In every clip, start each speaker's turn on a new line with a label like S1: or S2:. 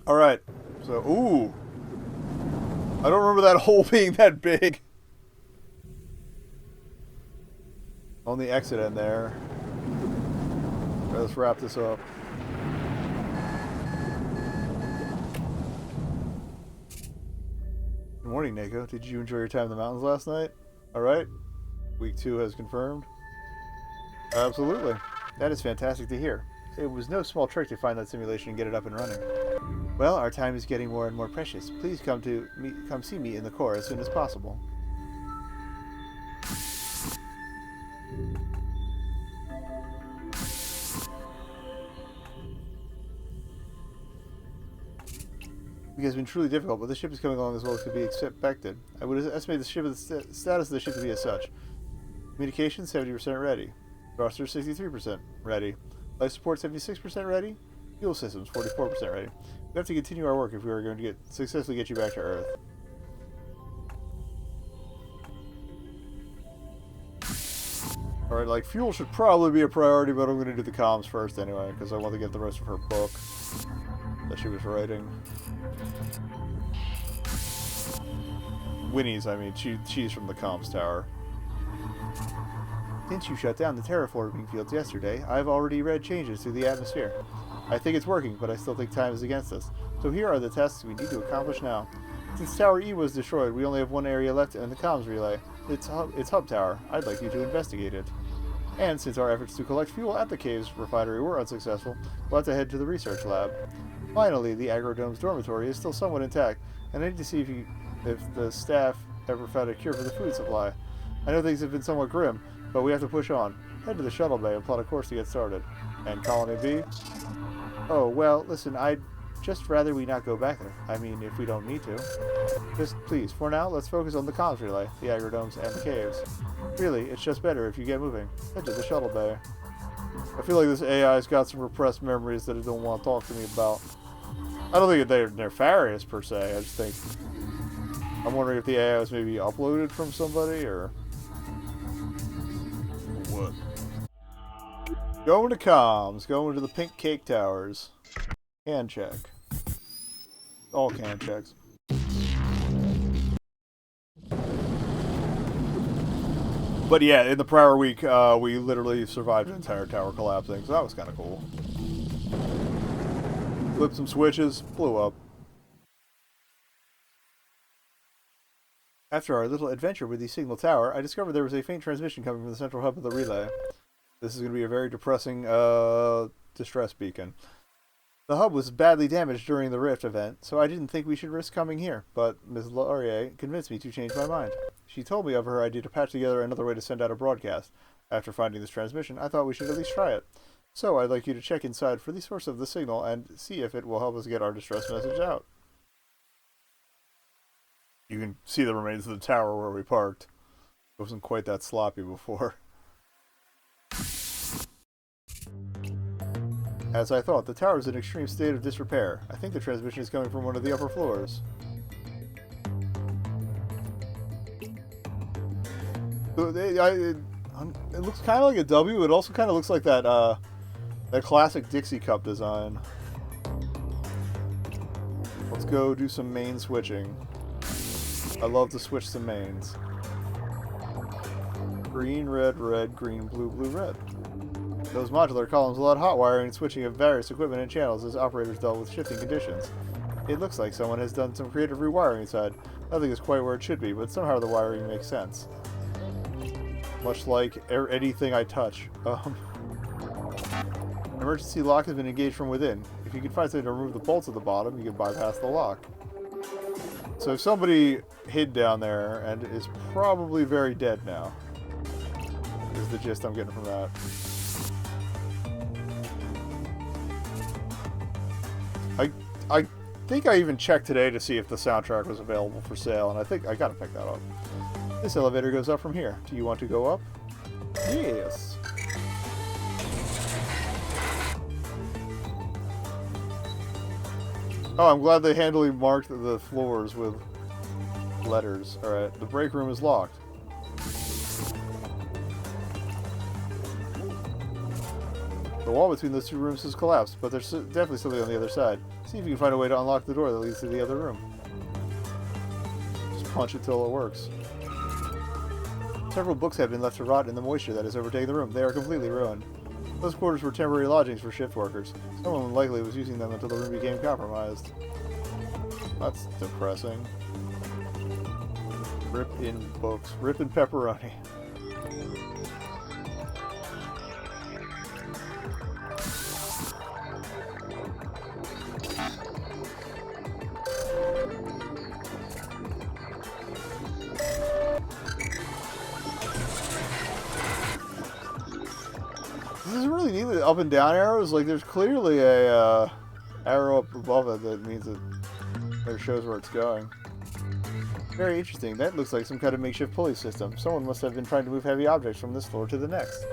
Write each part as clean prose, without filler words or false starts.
S1: Alright. So, ooh. I don't remember that hole being that big. On the exit end there. Right, let's wrap this up. Good morning, Neko. Did you enjoy your time in the mountains last night? Alright. Week 2 has confirmed. Absolutely. That is fantastic to hear. It was no small trick to find that simulation and get it up and running. Well, our time is getting more and more precious. Please come see me in the core as soon as possible. It has been truly difficult, but the ship is coming along as well as could be expected. I would estimate the status of the ship to be as such. Communication 70% ready. Thruster 63% ready. Life support 76% ready. Fuel systems 44% ready. We have to continue our work if we are going to successfully get you back to Earth. Alright, like, fuel should probably be a priority, but I'm going to do the comms first anyway, because I want to get the rest of her book that she was writing. Winnie's, I mean, she's from the comms tower. Since you shut down the terraforming fields yesterday, I've already read changes to the atmosphere. I think it's working, but I still think time is against us. So here are the tasks we need to accomplish now. Since Tower E was destroyed, we only have one area left in the comms relay. It's Hub Tower. I'd like you to investigate it. And since our efforts to collect fuel at the cave's refinery were unsuccessful, we'll have to head to the research lab. Finally, the Agrodome's dormitory is still somewhat intact, and I need to see if the staff ever found a cure for the food supply. I know things have been somewhat grim, but we have to push on. Head to the shuttle bay and plot a course to get started. And Colony B? Oh, well, listen, I'd just rather we not go back there. I mean, if we don't need to. Just, please, for now, let's focus on the comms relay, the Agrodomes, and the caves. Really, it's just better if you get moving. Head to the shuttle bay. I feel like this AI's got some repressed memories that it don't want to talk to me about. I don't think they're nefarious, per se. I just think... I'm wondering if the AI was maybe uploaded from somebody, or... what? Going to comms. Going to the pink cake towers. Can check. All can checks. But yeah, in the prior week, we literally survived an entire tower collapsing, so that was kind of cool. Flipped some switches, blew up. After our little adventure with the signal tower, I discovered there was a faint transmission coming from the central hub of the relay. This is going to be a very depressing, distress beacon. The hub was badly damaged during the Rift event, so I didn't think we should risk coming here, but Ms. Laurier convinced me to change my mind. She told me of her idea to patch together another way to send out a broadcast. After finding this transmission, I thought we should at least try it. So I'd like you to check inside for the source of the signal and see if it will help us get our distress message out. You can see the remains of the tower where we parked. It wasn't quite that sloppy before. As I thought, the tower is in extreme state of disrepair. I think the transmission is coming from one of the upper floors. It looks kind of like a W. It also kind of looks like that that classic Dixie Cup design. Let's go do some main switching. I love to switch some mains. Green, red, red, green, blue, blue, red. Those modular columns allowed hot wiring and switching of various equipment and channels as operators dealt with shifting conditions. It looks like someone has done some creative rewiring inside. Nothing is quite where it should be, but somehow the wiring makes sense. Much like anything I touch. An emergency lock has been engaged from within. If you can find something to remove the bolts at the bottom, you can bypass the lock. So somebody hid down there and is probably very dead now. Is the gist I'm getting from that. I think I even checked today to see if the soundtrack was available for sale, and I think I gotta pick that up. This elevator goes up from here. Do you want to go up? Yes. Oh, I'm glad they handily marked the floors with letters. Alright, the break room is locked. The wall between those two rooms has collapsed, but there's definitely something on the other side. See if you can find a way to unlock the door that leads to the other room. Just punch it till it works. Several books have been left to rot in the moisture that has overtaken the room. They are completely ruined. Those quarters were temporary lodgings for shift workers. Someone likely was using them until the room became compromised. That's depressing. Rip in books. Rip in pepperoni. This is really neat, the up and down arrows. Like, there's clearly a arrow up above it that means it shows where it's going. Very interesting. That looks like some kind of makeshift pulley system. Someone must have been trying to move heavy objects from this floor to the next.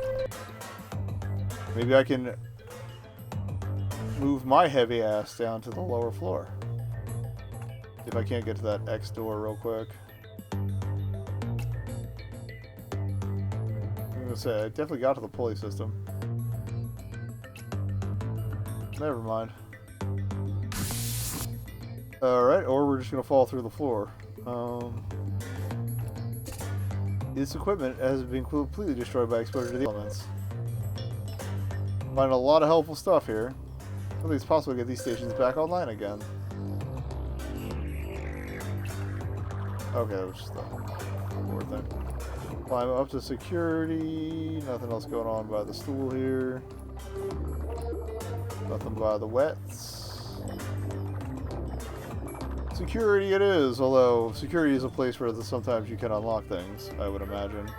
S1: Maybe I can move my heavy ass down to the lower floor. If I can't get to that X door real quick. I'm gonna say, I definitely got to the pulley system. Never mind. Alright, or we're just gonna fall through the floor. This equipment has been completely destroyed by exposure to the elements. Find a lot of helpful stuff here. I think it's possible to get these stations back online again. Okay, that was just the poor thing. Climb up to security. Nothing else going on by the stool here. Nothing by the wets. Security it is, although security is a place where sometimes you can unlock things, I would imagine.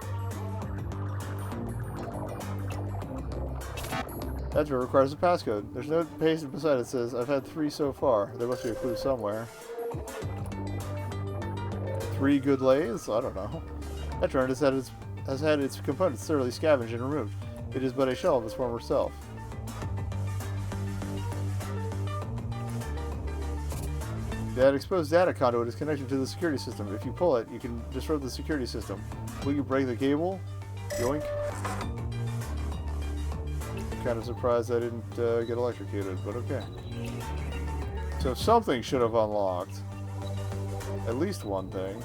S1: That door requires a passcode. There's no pasted beside it says, I've had 3 so far. There must be a clue somewhere. 3 good lays? I don't know. That turn has had its components thoroughly scavenged and removed. It is but a shell of its former self. That exposed data conduit is connected to the security system. If you pull it, you can disrupt the security system. Will you break the cable? Yoink. I'm kind of surprised I didn't get electrocuted, but okay. So something should have unlocked. At least one thing.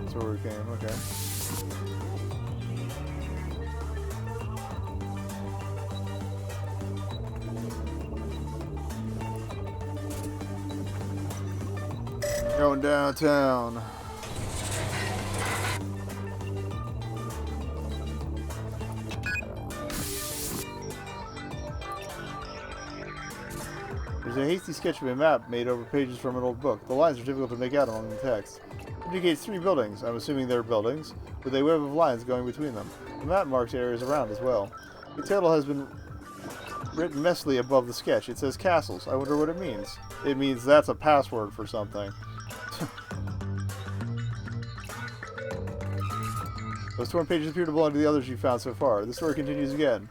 S1: That's where we came, okay. Going downtown. There's a hasty sketch of a map made over pages from an old book. The lines are difficult to make out among the text. It indicates 3 buildings. I'm assuming they're buildings, with a web of lines going between them. The map marks areas around as well. The title has been written messily above the sketch. It says castles. I wonder what it means. It means that's a password for something. Those torn pages appear to belong to the others you found so far. The story continues again.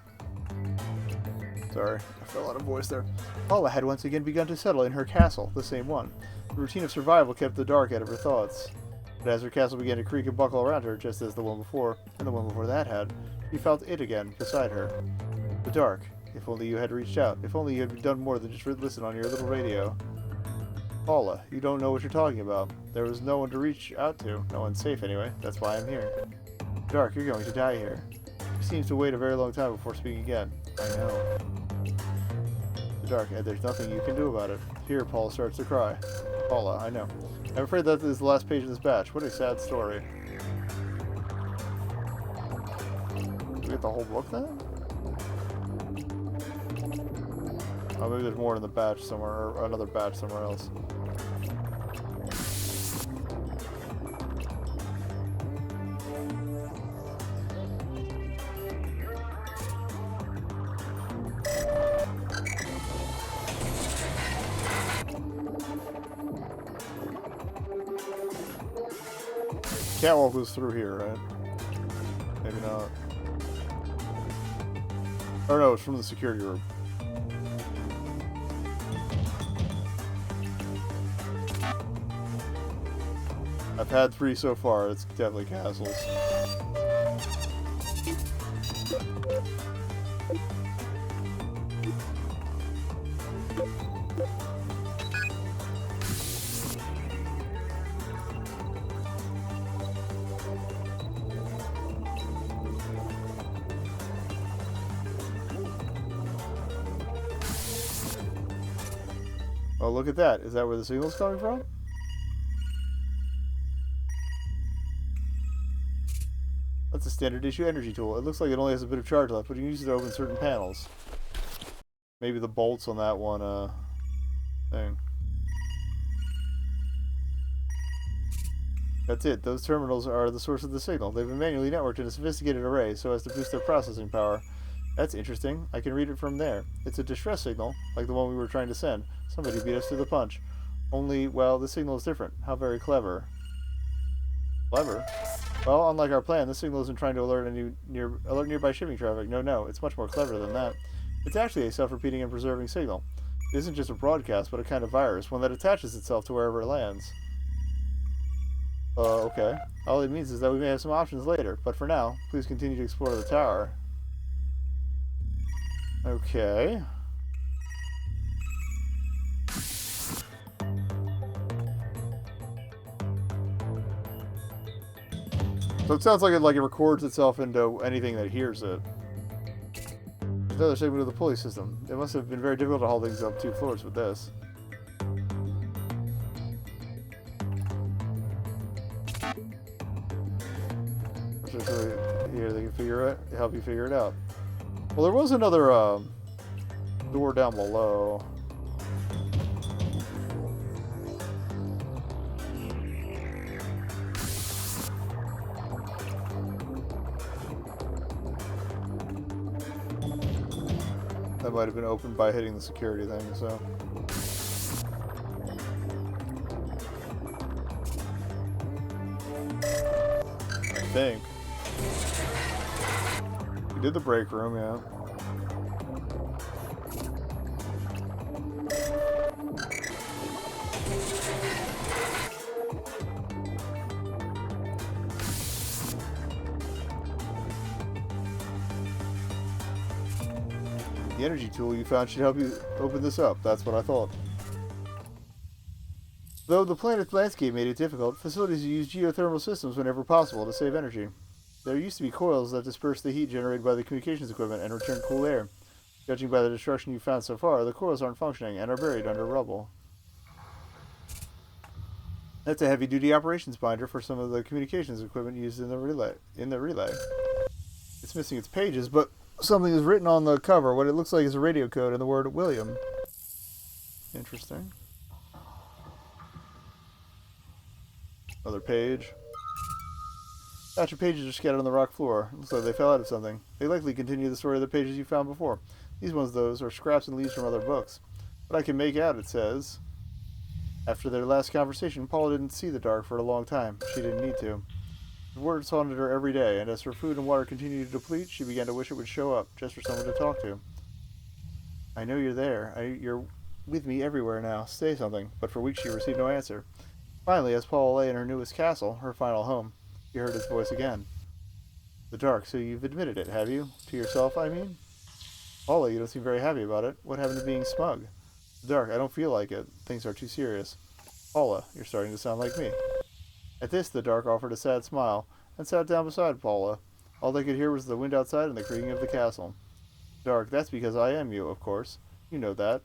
S1: Sorry, I fell out of voice there. Paula had once again begun to settle in her castle, the same one. The routine of survival kept the dark out of her thoughts. But as her castle began to creak and buckle around her, just as the one before, and the one before that had, she felt it again, beside her. The dark. If only you had reached out. If only you had done more than just listen on your little radio. Paula, you don't know what you're talking about. There was no one to reach out to. No one's safe anyway. That's why I'm here. Dark, you're going to die here. He seems to wait a very long time before speaking again. I know. The Dark, and there's nothing you can do about it. Here, Paula starts to cry. Paula, I know. I'm afraid that is the last page of this batch. What a sad story. Did we get the whole book then? Oh, maybe there's more in the batch somewhere, or another batch somewhere else. Catwalk was through here, right? Maybe not. Or no, it's from the security room. I've had 3 so far. It's definitely castles. Oh, look at that. Is that where the signal's coming from? That's a standard issue energy tool. It looks like it only has a bit of charge left, but you can use it to open certain panels. Maybe the bolts on that one thing. That's it. Those terminals are the source of the signal. They've been manually networked in a sophisticated array so as to boost their processing power. That's interesting. I can read it from there. It's a distress signal, like the one we were trying to send. Somebody beat us to the punch. Only, well, the signal is different. How very clever. Clever? Well, unlike our plan, this signal isn't trying to alert nearby shipping traffic. No, it's much more clever than that. It's actually a self-repeating and preserving signal. It isn't just a broadcast, but a kind of virus, one that attaches itself to wherever it lands. Okay. All it means is that we may have some options later, but for now, please continue to explore the tower. Okay. So it sounds like it records itself into anything that hears it. There's another segment of the pulley system. It must have been very difficult to haul things up 2 floors with this. Here they can help you figure it out. Well, there was another door down below. That might have been opened by hitting the security thing, so. I think. We did the break room, yeah. The energy tool you found should help you open this up. That's what I thought. Though the planet's landscape made it difficult, facilities use geothermal systems whenever possible to save energy. There used to be coils that disperse the heat generated by the communications equipment and return cool air. Judging by the destruction you've found so far, the coils aren't functioning and are buried under rubble. That's a heavy-duty operations binder for some of the communications equipment used in the relay. It's missing its pages, but something is written on the cover. What it looks like is a radio code and the word William. Interesting. Another page. A batch of pages are scattered on the rock floor. Looks like they fell out of something. They likely continue the story of the pages you found before. These ones, those, are scraps and leaves from other books. But I can make out, it says. After their last conversation, Paula didn't see the dark for a long time. She didn't need to. The words haunted her every day, and as her food and water continued to deplete, she began to wish it would show up, just for someone to talk to. I know you're there. You're with me everywhere now. Say something. But for weeks she received no answer. Finally, as Paula lay in her newest castle, her final home, she heard his voice again. The dark, so you've admitted it, have you? To yourself, I mean? Paula, you don't seem very happy about it. What happened to being smug? The dark, I don't feel like it. Things are too serious. Paula, you're starting to sound like me. At this, the dark offered a sad smile, and sat down beside Paula. All they could hear was the wind outside and the creaking of the castle. Dark, that's because I am you, of course. You know that.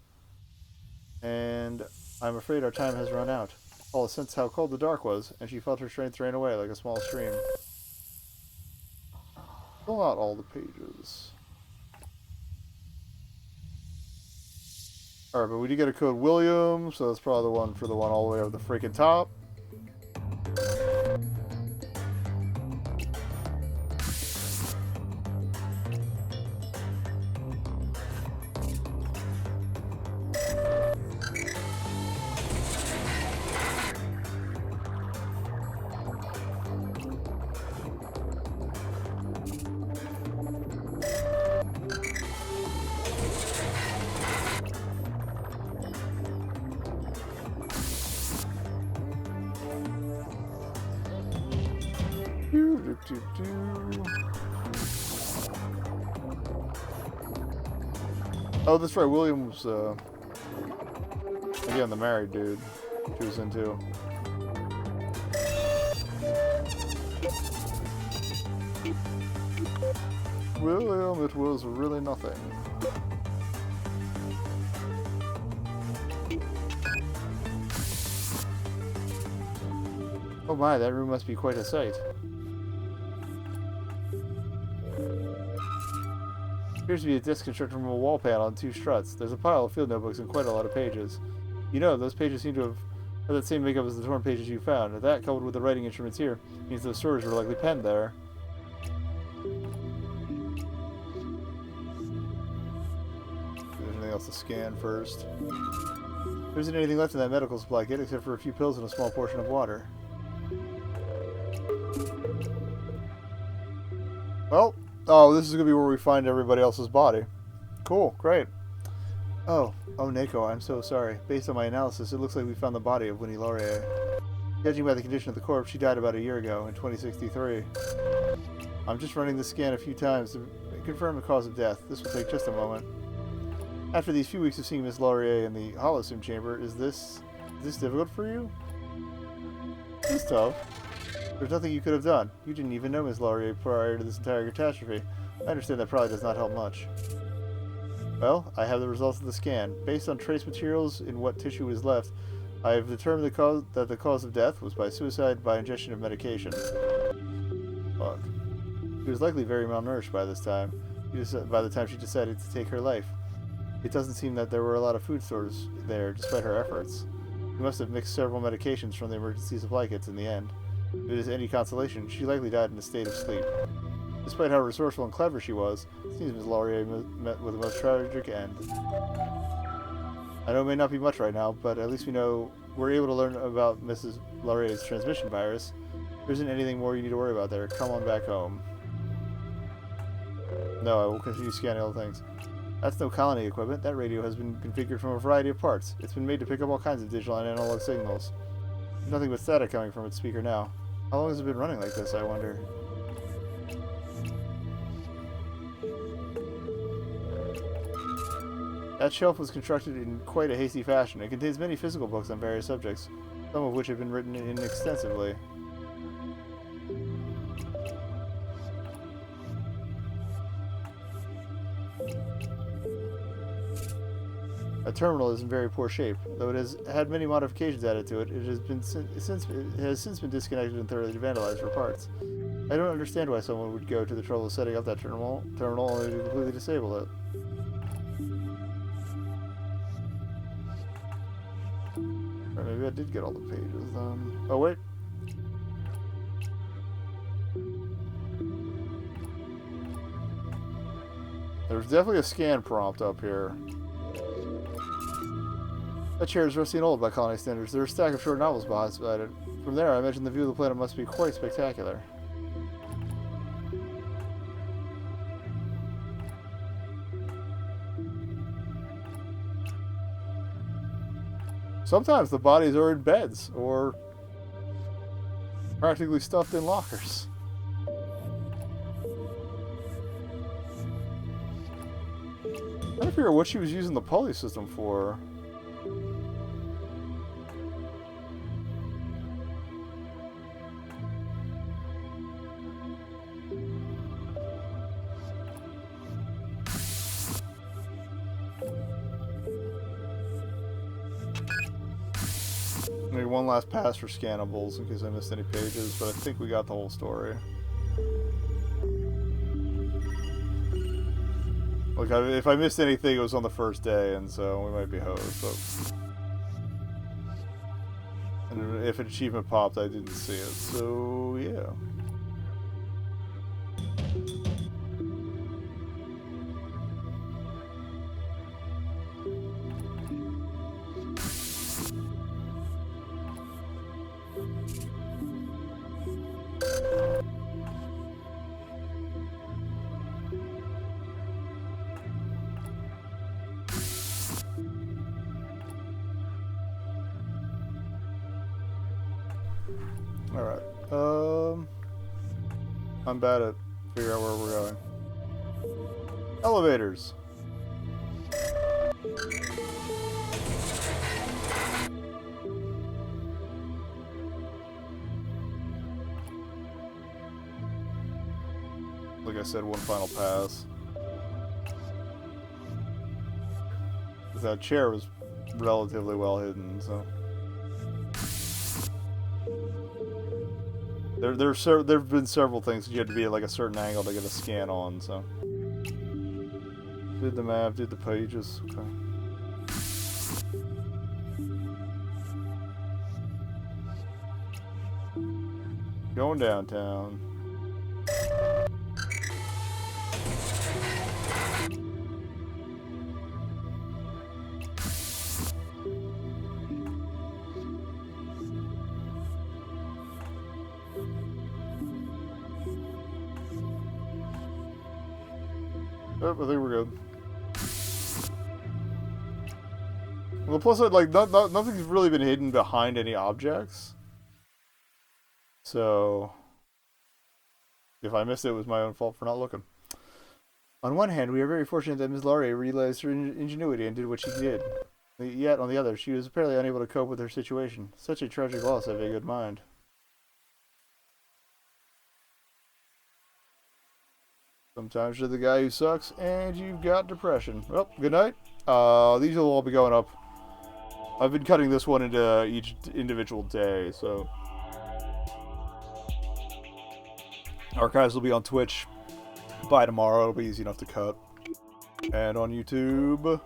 S1: And I'm afraid our time has run out. Paula sensed how cold the dark was, and she felt her strength drain away like a small stream. Pull out all the pages. Alright, but we did get a code William, so that's probably the one for the one all the way over the freaking top. Oh, that's right. William was, again, the married dude she was into. William, it was really nothing. Oh my, that room must be quite a sight. Appears to be a disc constructed from a wall panel and 2 struts. There's a pile of field notebooks and quite a lot of pages. You know, those pages seem to have that same makeup as the torn pages you found. And that, coupled with the writing instruments here, means those stories were likely penned there. There's anything else to scan first. There isn't anything left in that medical supply kit except for a few pills and a small portion of water. Well, oh, this is going to be where we find everybody else's body. Cool, great. Oh, Neko, I'm so sorry. Based on my analysis, it looks like we found the body of Winnie Laurier. Judging by the condition of the corpse, she died about a year ago, in 2063. I'm just running the scan a few times to confirm the cause of death. This will take just a moment. After these few weeks of seeing Miss Laurier in the holosume chamber, is this difficult for you? It's tough. There's nothing you could have done. You didn't even know Miss Laurier prior to this entire catastrophe. I understand that probably does not help much. Well, I have the results of the scan. Based on trace materials in what tissue was left, I have determined that the cause of death was by suicide by ingestion of medication. Fuck. She was likely very malnourished by this time. By the time she decided to take her life. It doesn't seem that there were a lot of food stores there, despite her efforts. She must have mixed several medications from the emergency supply kits in the end. If it is any consolation, she likely died in a state of sleep. Despite how resourceful and clever she was, it seems Ms. Laurier met with a most tragic end. I know it may not be much right now, but at least we're able to learn about Mrs. Laurier's transmission virus. There isn't anything more you need to worry about there. Come on back home. No, I will continue scanning all things. That's no colony equipment. That radio has been configured from a variety of parts. It's been made to pick up all kinds of digital and analog signals. There's nothing but static coming from its speaker now. How long has it been running like this, I wonder? That shelf was constructed in quite a hasty fashion. It contains many physical books on various subjects, some of which have been written in extensively. A terminal is in very poor shape. Though it has had many modifications added to it, it has since been disconnected and thoroughly vandalized for parts. I don't understand why someone would go to the trouble of setting up that terminal only to completely disable it. Or maybe I did get all the pages then. Oh wait. There's definitely a scan prompt up here. That chair is rusty and old by colony standards. There are a stack of short novels beside it. From there, I imagine the view of the planet must be quite spectacular. Sometimes the bodies are in beds, or practically stuffed in lockers. I'm trying to figure out what she was using the pulley system for. Maybe one last pass for scannables in case I missed any pages, but I think we got the whole story. Look, if I missed anything, it was on the first day, and so we might be hosed, but... And if an achievement popped, I didn't see it, so yeah. Alright, I'm bad at figuring out where we're going. Elevators. Like I said, one final pass. That chair was relatively well hidden, so there've been several things that you had to be at like a certain angle to get a scan on. So did the map, did the pages. Okay. Going downtown. Oh, I think we're good. Well, plus, like, nothing's really been hidden behind any objects. So, if I missed it, it was my own fault for not looking. On one hand, we are very fortunate that Ms. Laurie realized her ingenuity and did what she did. Yet, on the other, she was apparently unable to cope with her situation. Such a tragic loss, have a good mind. Sometimes you're the guy who sucks, and you've got depression. Well, good night. These will all be going up. I've been cutting this one into each individual day, so... Archives will be on Twitch by tomorrow. It'll be easy enough to cut. And on YouTube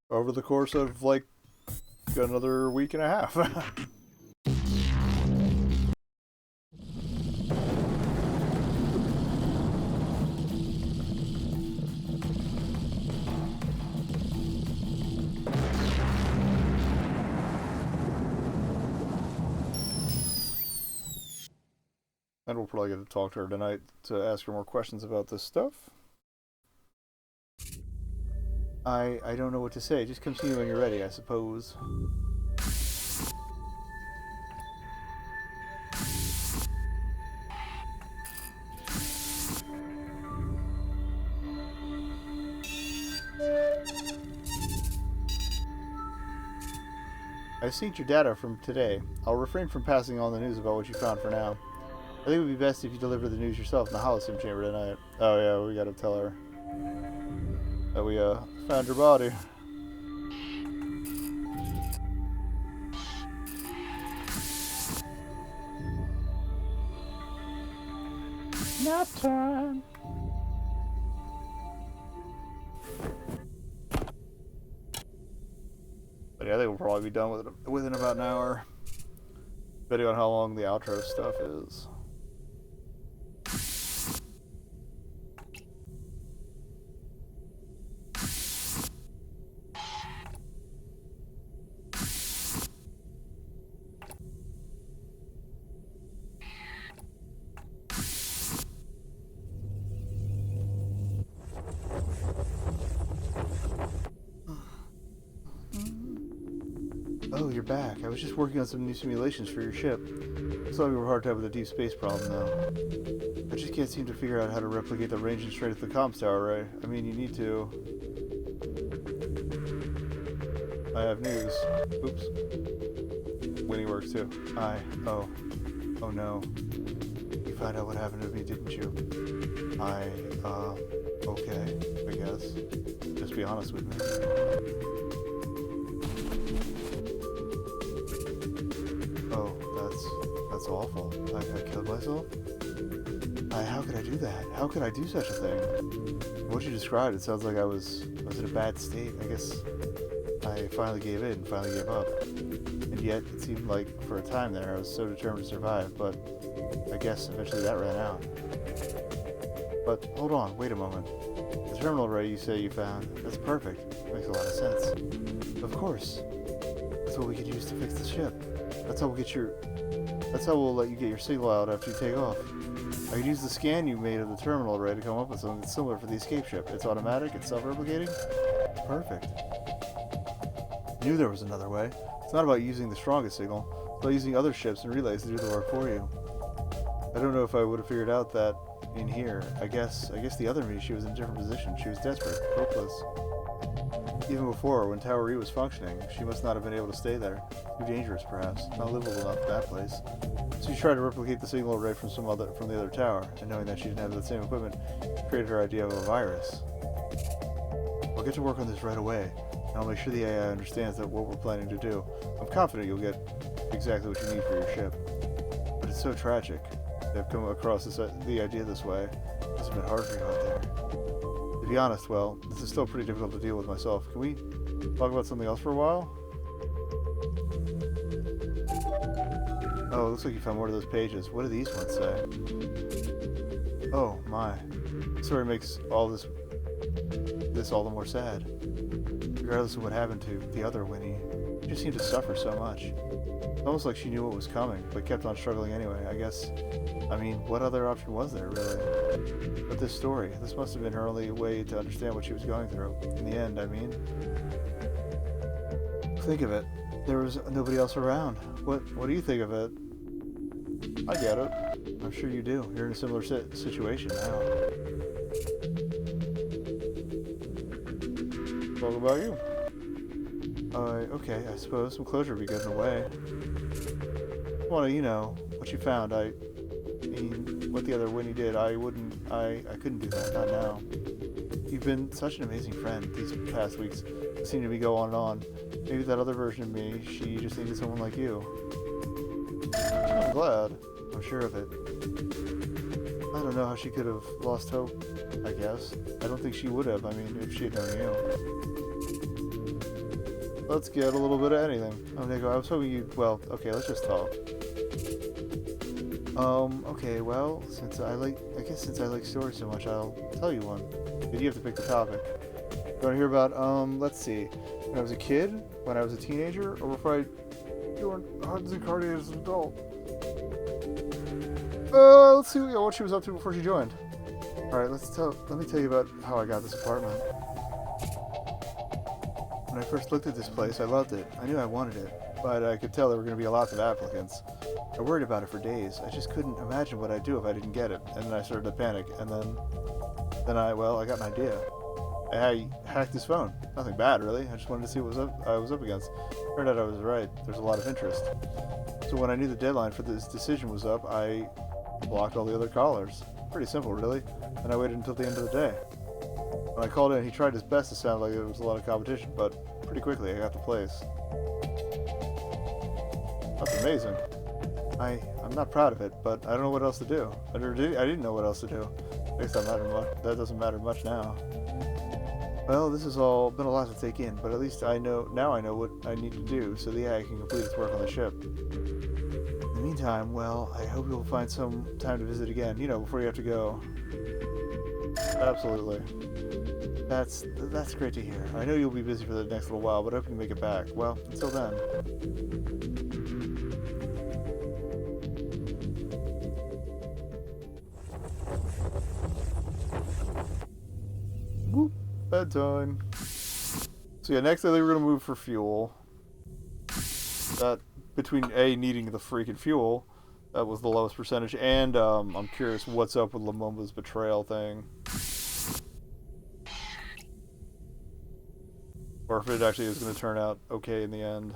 S1: over the course of, like, another week and a half. And we'll probably get to talk to her tonight to ask her more questions about this stuff. I don't know what to say. Just come see me when you're ready, I suppose. I've synced your data from today. I'll refrain from passing on the news about what you found for now. I think it would be best if you deliver the news yourself in the Holocene chamber tonight. Oh yeah, we gotta tell her that we found your body. Nap time. But yeah, I think we'll probably be done with it within about an hour, depending on how long the outro stuff is. Oh, you're back. I was just working on some new simulations for your ship. Looks like we were hard to have with a deep space problem, though. I just can't seem to figure out how to replicate the range and strength of the comms tower, right? I mean, you need to. I have news. Oops. Winnie works too. Oh no. You found out what happened to me, didn't you? Okay, I guess. Just be honest with me. Oh, that's awful. I killed myself? How could I do that? How could I do such a thing? What you described, it sounds like I was in a bad state. I guess I finally gave in, finally gave up. And yet, it seemed like for a time there, I was so determined to survive, but I guess eventually that ran out. But hold on, wait a moment. The terminal array you say you found, that's perfect. Makes a lot of sense. Of course. That's what we could use to fix the ship. That's how we'll let you get your signal out after you take off. I could use the scan you made of the terminal array to come up with something that's similar for the escape ship. It's automatic, it's self-replicating. It's perfect. I knew there was another way. It's not about using the strongest signal. It's about using other ships and relays to do the work for you. I don't know if I would have figured out that in here. I guess the other me, she was in a different position. She was desperate, hopeless. Even before, when Tower E was functioning, she must not have been able to stay there. Too dangerous, perhaps. Not livable enough in that place. So she tried to replicate the signal array from the other tower, and knowing that she didn't have the same equipment, created her idea of a virus. I'll get to work on this right away, and I'll make sure the AI understands that what we're planning to do. I'm confident you'll get exactly what you need for your ship. But it's so tragic. I've come across the idea this way. It must have been hard for you out there. To be honest, well, this is still pretty difficult to deal with myself. Can we talk about something else for a while? Oh, it looks like you found more of those pages. What do these ones say? Oh, my. The story makes all this all the more sad. Regardless of what happened to the other Winnie, she just seemed to suffer so much. It's almost like she knew what was coming, but kept on struggling anyway. I mean, what other option was there, really? But this story, this must have been her only way to understand what she was going through. In the end, I mean. Think of it. There was nobody else around. What do you think of it? I get it. I'm sure you do. You're in a similar situation now. What about you? Okay, I suppose some closure would be good in a way. Well, you know, what you found, I mean, what the other Winnie did, I couldn't do that, not now. You've been such an amazing friend these past weeks. It seemed to be going on and on. Maybe that other version of me, she just needed someone like you. I'm glad. I'm sure of it. I don't know how she could have lost hope, I guess. I don't think she would have, I mean, if she had known you. Let's get a little bit of anything. Oh, Nico, I was hoping you'd... Well, okay, let's just talk. Okay, well, since I like stories so much, I'll tell you one. But you have to pick the topic. You want to hear about, let's see. When I was a kid, when I was a teenager, or before I joined Hudson Cardi as an adult? Let's see what she was up to before she joined. Alright, let me tell you about how I got this apartment. When I first looked at this place, I loved it. I knew I wanted it, but I could tell there were going to be lots of applicants. I worried about it for days. I just couldn't imagine what I'd do if I didn't get it, and then I started to panic, and then I got an idea. I hacked his phone. Nothing bad, really. I just wanted to see what I was up against. Turned out I was right. There's a lot of interest. So when I knew the deadline for this decision was up, I blocked all the other callers. Pretty simple, really. And I waited until the end of the day. When I called in, he tried his best to sound like there was a lot of competition, but pretty quickly I got the place. That's amazing. I'm not proud of it, but I don't know what else to do. I didn't know what else to do. I guess that doesn't matter much now. Well, this has all been a lot to take in, but at least I know what I need to do so the AI can complete its work on the ship. In the meantime, well, I hope you'll find some time to visit again, before you have to go. Absolutely. That's great to hear. I know you'll be busy for the next little while, but I hope you make it back. Well, until then. Whoop. Bedtime. So yeah, next I think we're gonna move for fuel. That between needing the freaking fuel, that was the lowest percentage, and I'm curious what's up with Lumumba's betrayal thing. Or if it actually is going to turn out okay in the end.